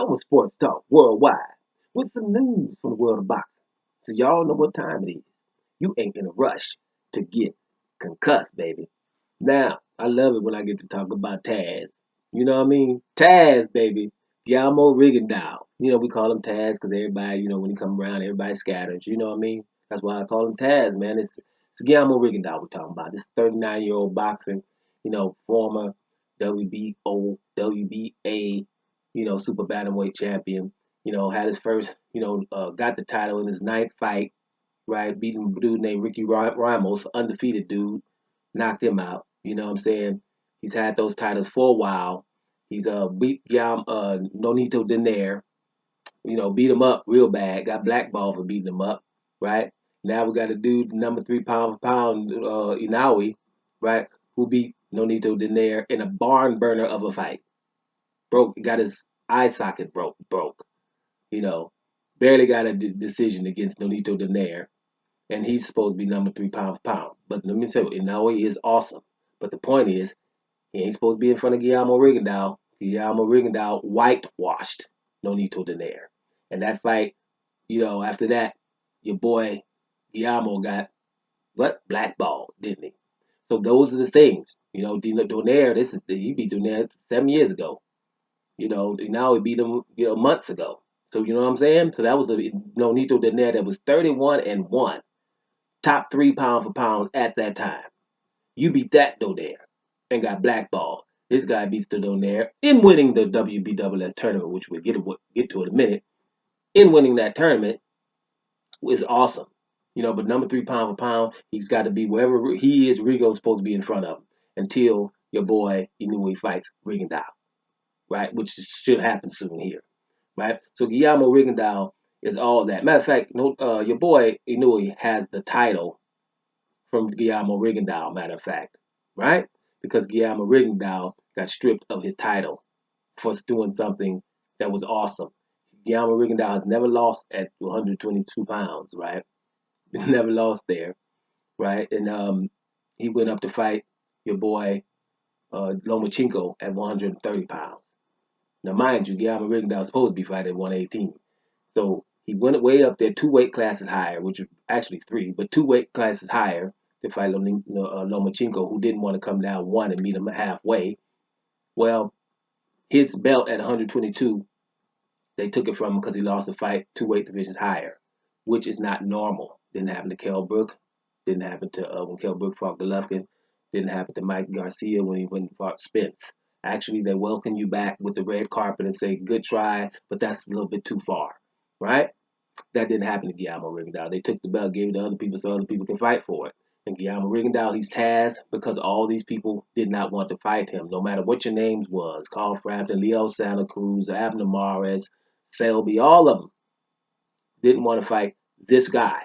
Global Sports Talk Worldwide with some news from the world of boxing. So y'all know what time it is. You ain't in a rush to get concussed, baby. Now, I love it when I get to talk about Taz. You know what I mean? Taz, baby. Guillermo Rigondeaux. We call him Taz because everybody, when he come around, everybody scatters. You know what I mean? That's why I call him Taz, man. It's Guillermo Rigondeaux we're talking about. This 39-year-old boxer, former WBO, WBA, super bantamweight champion. Had his first, got the title in his ninth fight, right? Beating a dude named Ricky Ramos, undefeated dude, knocked him out. You know what I'm saying? He's had those titles for a while. He's beat Nonito Donaire, beat him up real bad, got blackballed for beating him up, right? Now we got a dude, number 3 pound for pound, Inaui, right, who beat Nonito Donaire in a barn burner of a fight. Got his eye socket broke, barely got a decision against Nonito Donaire, and he's supposed to be number 3 pound for pound. But let me tell you, Inaui is awesome. But the point is, he ain't supposed to be in front of Guillermo Rigondeaux. Guillermo Rigondeaux whitewashed Nonito Donaire. And that fight, after that, your boy Guillermo got blackballed, didn't he? So those are the things. Donaire, he beat Donaire 7 years ago. Now he beat him, months ago. So you know what I'm saying? So that was Nonito Donaire that was 31-1, top 3 pound for pound at that time. You beat that Donaire and got blackballed. This guy beats the Donaire in winning the WBWS tournament, which we'll get to in a minute. In winning that tournament is awesome. But number 3 pound for pound, he's got to be wherever he is, Rigo's supposed to be in front of him until your boy Inoue fights Rigondeaux, right? Which should happen soon here, right? So Guillermo Rigondeaux is all that. Matter of fact, your boy Inoue has the title from Guillermo Rigondeaux, matter of fact, right? Because Guillermo Rigondeaux got stripped of his title for doing something that was awesome. Guillermo Rigondeaux has never lost at 122 pounds, right? Never lost there, right? And he went up to fight your boy Lomachenko at 130 pounds. Now, mind you, Guillermo Rigondeaux was supposed to be fighting at 118. So he went way up there, 2 weight classes higher, which is actually 3, but 2 weight classes higher to fight Lomachenko, who didn't want to come down 1 and meet him halfway. Well, his belt at 122, they took it from him because he lost the fight 2 weight divisions higher, which is not normal. Didn't happen to Kell Brook. Didn't happen to when Kell Brook fought Golovkin. Didn't happen to Mike Garcia when he went and fought Spence. Actually, they welcome you back with the red carpet and say, good try, but that's a little bit too far, right? That didn't happen to Guillermo Rigondeaux. They took the belt, gave it to other people so other people can fight for it. And Guillermo Rigondeaux, he's Taz because all these people did not want to fight him, no matter what your names was. Carl Frampton, Leo Santa Cruz, Abner Mares, Selby, all of them didn't want to fight this guy,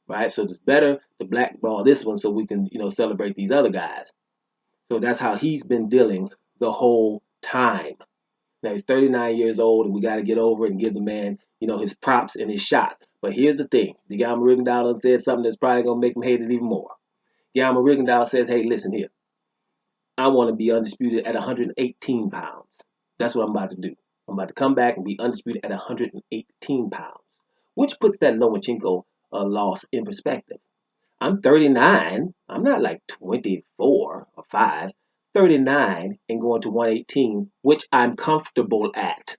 right? So it's better to blackball this one so we can, celebrate these other guys. So that's how he's been dealing the whole time. Now he's 39 years old, and we got to get over it and give the man, his props and his shot. But here's the thing: Guillermo Rigondeaux said something that's probably gonna make him hate it even more. Guillermo Rigondeaux says, "Hey, listen here. I want to be undisputed at 118 pounds. That's what I'm about to do. I'm about to come back and be undisputed at 118 pounds, which puts that Lomachenko loss in perspective. I'm 39. I'm not like 24 or 5. 39 and going to 118, which I'm comfortable at,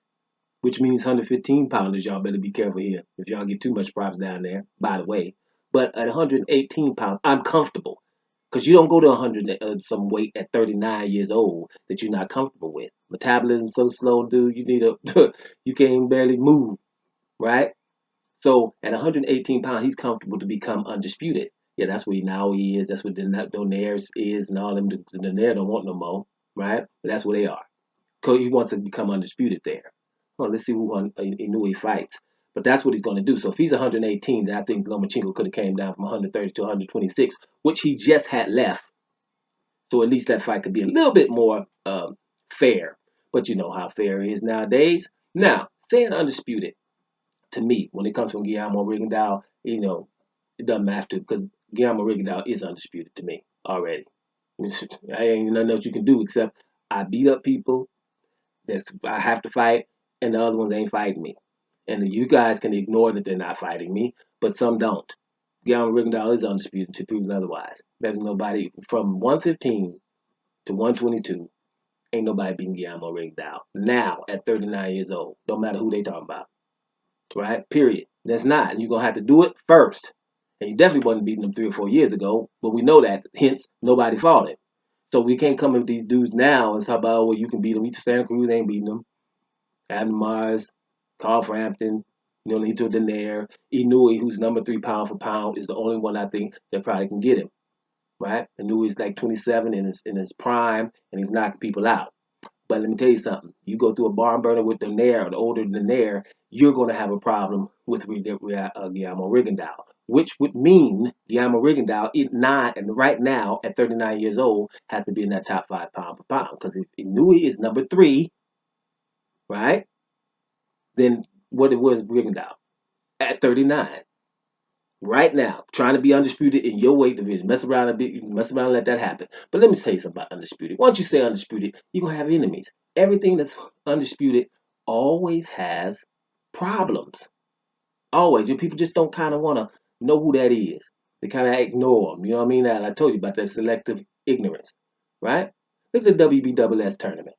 which means 115 pounders. Y'all better be careful here if y'all get too much props down there, by the way. But at 118 pounds, I'm comfortable because you don't go to 100 some weight at 39 years old that you're not comfortable with. Metabolism so slow, dude. You can't barely move, right? So at 118 pounds, he's comfortable to become undisputed. Yeah, that's where now he is. That's what Donaire is, and all them. Donaire don't want no more, right? But that's where they are. Cause he wants to become undisputed there. Well, let's see who he fights. But that's what he's going to do. So if he's 118, then I think Lomachenko could have came down from 130 to 126, which he just had left. So at least that fight could be a little bit more fair. But you know how fair it is nowadays. Now, saying undisputed, to me, when it comes from Guillermo Rigondeaux, it doesn't matter because Guillermo Rigondeaux is undisputed to me already. I ain't nothing else you can do except I beat up people that I have to fight, and the other ones ain't fighting me. And you guys can ignore that they're not fighting me, but some don't. Guillermo Rigondeaux is undisputed to prove otherwise. There's nobody from 115 to 122. Ain't nobody beating Guillermo Rigondeaux now at 39 years old. Don't matter who they talking about, right? Period. That's not. And you're gonna have to do it first. And you definitely wasn't beating them 3 or 4 years ago, but we know that. Hence, nobody fought him. So we can't come in with these dudes now and talk about, oh, well, you can beat them. Santa Cruz ain't beating them. Adam Mars, Carl Frampton, Nito Donaire, Inouye, who's number 3 pound for pound, is the only one I think that probably can get him. Right? Inouye's like 27 in his prime, and he's knocking people out. But let me tell you something. You go through a barn burner with Donaire, or the older Donaire, you're going to have a problem with Guillermo Rigondeaux, which would mean Guillermo Rigondeaux, right now at 39 years old, has to be in that top 5 pound for pound. Because if Inouye is number 3, right, then what it was Rigondeaux at 39. Right now, trying to be undisputed in your weight division. Mess around and let that happen. But let me tell you something about undisputed. Once you say undisputed, you're going to have enemies. Everything that's undisputed always has problems. Always. Your people just don't kind of want to know who that is. They kind of ignore them. You know what I mean? I told you about that selective ignorance. Right? Look at the WBSS tournament.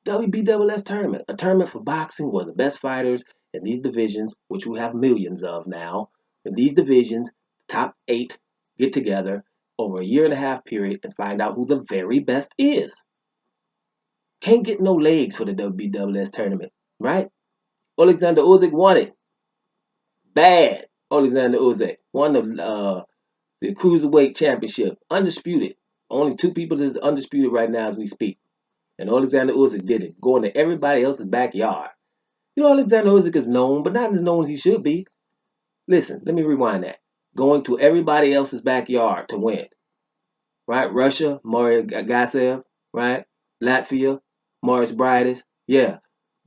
WBSS tournament, a tournament for boxing where the best fighters in these divisions, which we have millions of now, in these divisions, top 8 get together over a 1.5 year period and find out who the very best is. Can't get no legs for the WBSS tournament, right? Alexander Usyk won it. Bad. Alexander Usyk won the Cruiserweight Championship, undisputed. Only 2 people that's undisputed right now as we speak. And Alexander Usyk did it, going to everybody else's backyard. Alexander Usyk is known, but not as known as he should be. Listen, let me rewind that. Going to everybody else's backyard to win. Right? Russia, Mario Gasev, right? Latvia, Morris Brides, yeah.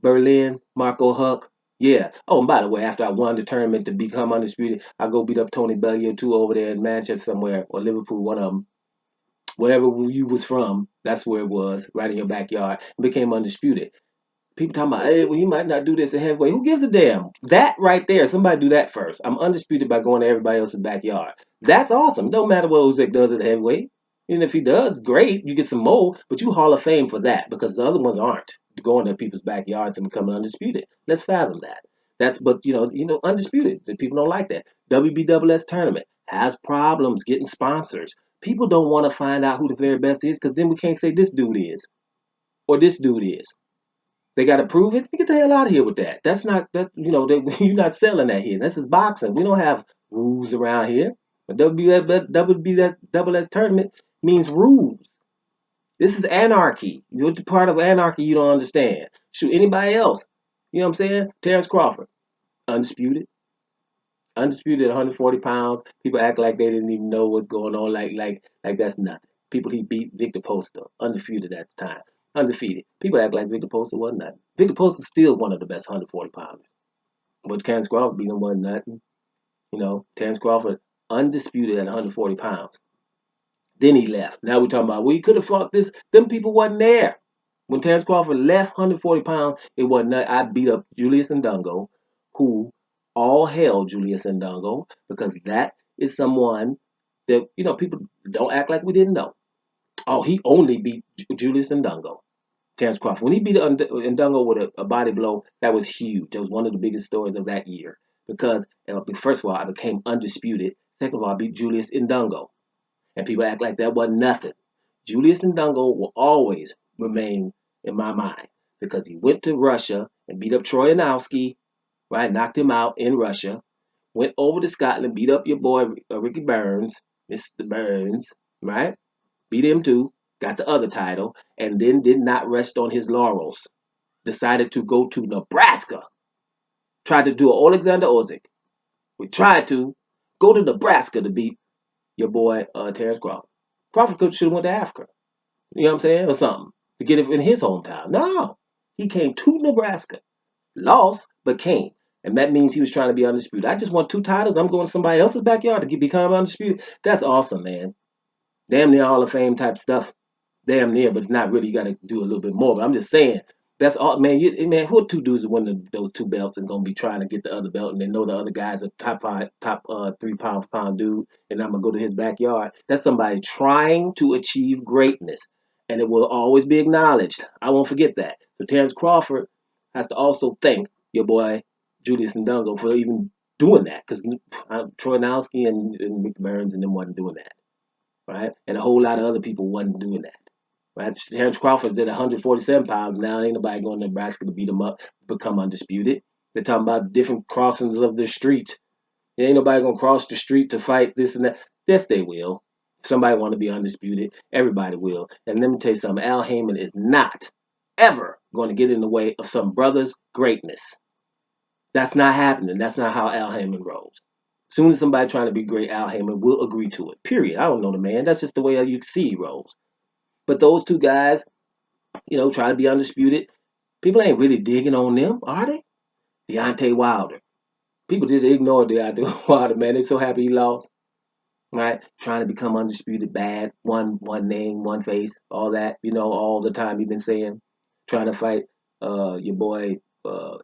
Berlin, Marco Huck, yeah. Oh, and by the way, after I won the tournament to become undisputed, I go beat up Tony Bellew too over there in Manchester somewhere, or Liverpool, one of them. Wherever you was from, that's where it was, right in your backyard, and became undisputed. People talking about, hey, well, he might not do this at heavyweight. Who gives a damn? That right there, somebody do that first. I'm undisputed by going to everybody else's backyard. That's awesome. Don't matter what Usyk does at heavyweight. Even if he does, great. You get some more, but you Hall of Fame for that because the other ones aren't going to people's backyards and becoming undisputed. Let's fathom that. But undisputed. The people don't like that. WBSS tournament has problems getting sponsors. People don't want to find out who the very best is because then we can't say this dude is or this dude is. They got to prove it. Get the hell out of here with that. That's not that. You're not selling that here. This is boxing. We don't have rules around here. A WBS tournament means rules. This is anarchy. You're part of anarchy. You don't understand. Shoot, anybody else. You know what I'm saying? Terrence Crawford, undisputed, undisputed, 140 pounds. People act like they didn't even know what's going on. Like that's nothing. People he beat Victor Poster, undefeated at the time. Undefeated. People act like Victor Poster wasn't nothing. Victor Poster's still one of the best 140 pounders. But Terrence Crawford beat him wasn't nothing. Terrence Crawford undisputed at 140 pounds. Then he left. Now we're talking about, well, he could have fought this. Them people wasn't there. When Terrence Crawford left 140 pounds, it wasn't nothing. I beat up Julius Ndungo, who all hail Julius Ndungo, because that is someone that, people don't act like we didn't know. Oh, he only beat Julius Ndungo. Terrence Crawford. When he beat Ndungo with a body blow, that was huge. That was one of the biggest stories of that year. Because, first of all, I became undisputed. Second of all, I beat Julius Ndungo. And people act like that wasn't nothing. Julius Ndungo will always remain in my mind because he went to Russia and beat up Troy Anowski, right? Knocked him out in Russia. Went over to Scotland, beat up your boy Ricky Burns, Mr. Burns, right? Beat him too. Got the other title, and then did not rest on his laurels. Decided to go to Nebraska. Tried to do an Alexander Usyk. We tried to go to Nebraska to beat your boy Terrence Crawford. Crawford should have went to Africa. You know what I'm saying? Or something. To get it in his hometown. No. He came to Nebraska. Lost, but came. And that means he was trying to be undisputed. I just want 2 titles. I'm going to somebody else's backyard to become undisputed. That's awesome, man. Damn near Hall of Fame type stuff. Damn near, but it's not really. You got to do a little bit more. But I'm just saying, That's all, man. Man, who are two dudes that win those two belts and gonna be trying to get the other belt, and they know the other guy's a top 3 pound dude, and I'm gonna go to his backyard. That's somebody trying to achieve greatness, and it will always be acknowledged. I won't forget that. So Terrence Crawford has to also thank your boy Julius Ndungo for even doing that, because Troy Nowski and Rick Burns and them wasn't doing that, right? And a whole lot of other people wasn't doing that. Right? Terrence Crawford's at 147 pounds now. Ain't nobody going to Nebraska to beat him up, become undisputed. They're talking about different crossings of the street. There ain't nobody going to cross the street to fight this and that. Yes, they will. If somebody want to be undisputed, everybody will. And let me tell you something. Al Heyman is not ever going to get in the way of some brother's greatness. That's not happening. That's not how Al Heyman rolls. As soon as somebody trying to be great, Al Heyman will agree to it. Period. I don't know the man. That's just the way you see he rolls. But those two guys, try to be undisputed. People ain't really digging on them, are they? Deontay Wilder. People just ignore Deontay Wilder, man. They're so happy he lost, right? Trying to become undisputed bad, one name, one face, all that, all the time you've been saying. Trying to fight your boy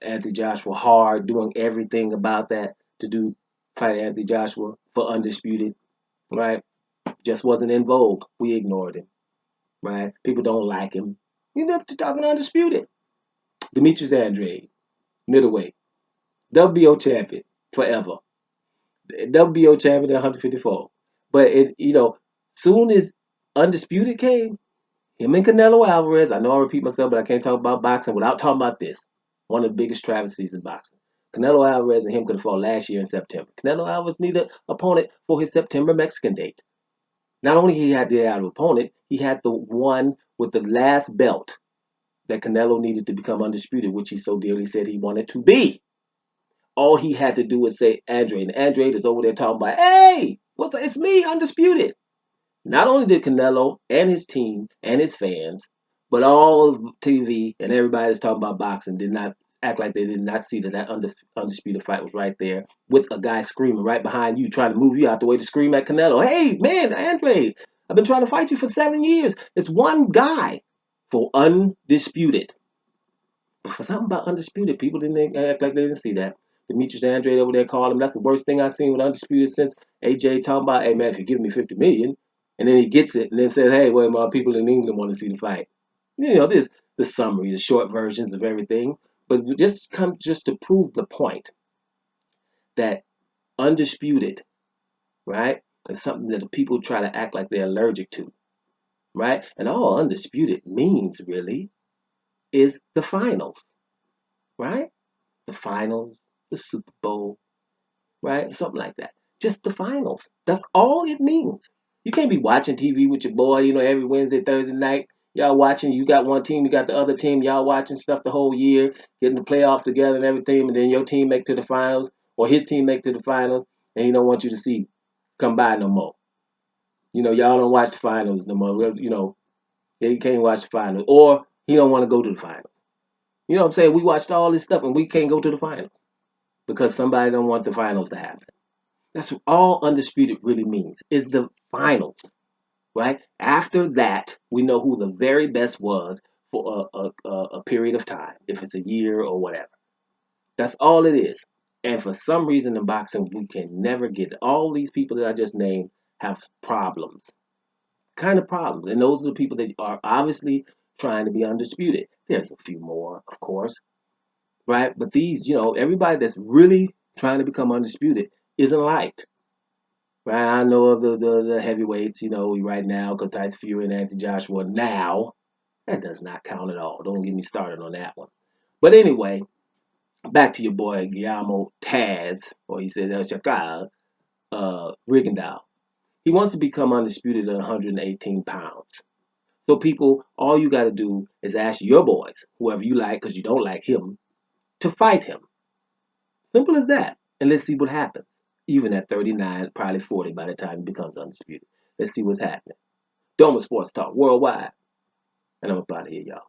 Anthony Joshua hard, doing everything about that to fight Anthony Joshua for undisputed, right? Just wasn't in vogue. We ignored him, right? People don't like him. Talking undisputed. Demetrius Andrade, middleweight, WBO champion forever, WBO champion at 154. But soon as undisputed came, him and Canelo Alvarez. I know I repeat myself, but I can't talk about boxing without talking about this. One of the biggest travesties in boxing. Canelo Alvarez and him could have fought last year in September. Canelo Alvarez needed an opponent for his September Mexican date. Not only he had the other opponent, he had the one with the last belt that Canelo needed to become undisputed, which he so dearly said he wanted to be. All he had to do was say Andrade, and Andrade is over there talking about, hey, it's me, undisputed. Not only did Canelo and his team and his fans, but all of TV and everybody that's talking about boxing did not act like they did not see that undisputed fight was right there with a guy screaming right behind you, trying to move you out the way to scream at Canelo. Hey, man, Andrade, I've been trying to fight you for 7 years. It's one guy for undisputed. But for something about undisputed, people didn't act like they didn't see that. Demetrius Andrade over there called him. That's the worst thing I've seen with undisputed since AJ talking about, hey man, if you give me 50 million, and then he gets it and then says, hey, well, my people in England want to see the fight. This the summary, the short versions of everything, but just to prove the point that undisputed, right, is something that the people try to act like they're allergic to, right? And all undisputed means really is the finals, right? The finals, the Super Bowl, right? Something like that. Just the finals. That's all it means. You can't be watching TV with your boy, every Wednesday, Thursday night. Y'all watching, you got one team, you got the other team, y'all watching stuff the whole year, getting the playoffs together and everything, and then your team make to the finals, or his team make to the finals, and he don't want you to see come by no more. Y'all don't watch the finals no more. You can't watch the finals. Or he don't want to go to the finals. You know what I'm saying? We watched all this stuff and we can't go to the finals because somebody don't want the finals to happen. That's all undisputed really means is the finals, right? After that, we know who the very best was for a period of time, if it's a year or whatever. That's all it is. And for some reason in boxing, we can never get it. All these people that I just named have problems, kind of problems. And those are the people that are obviously trying to be undisputed. There's a few more, of course, right? But these, everybody that's really trying to become undisputed isn't liked. Right, I know of the heavyweights, right now, because Tyson Fury and Anthony Joshua now. That does not count at all. Don't get me started on that one. But anyway, back to your boy Guillermo Taz, or he said Shakal, Rigondeaux. He wants to become undisputed at 118 pounds. So people, all you got to do is ask your boys, whoever you like, because you don't like him, to fight him. Simple as that. And let's see what happens. Even at 39, probably 40 by the time he becomes undisputed. Let's see what's happening. Doma Sports Talk Worldwide. And I'm about to hear y'all.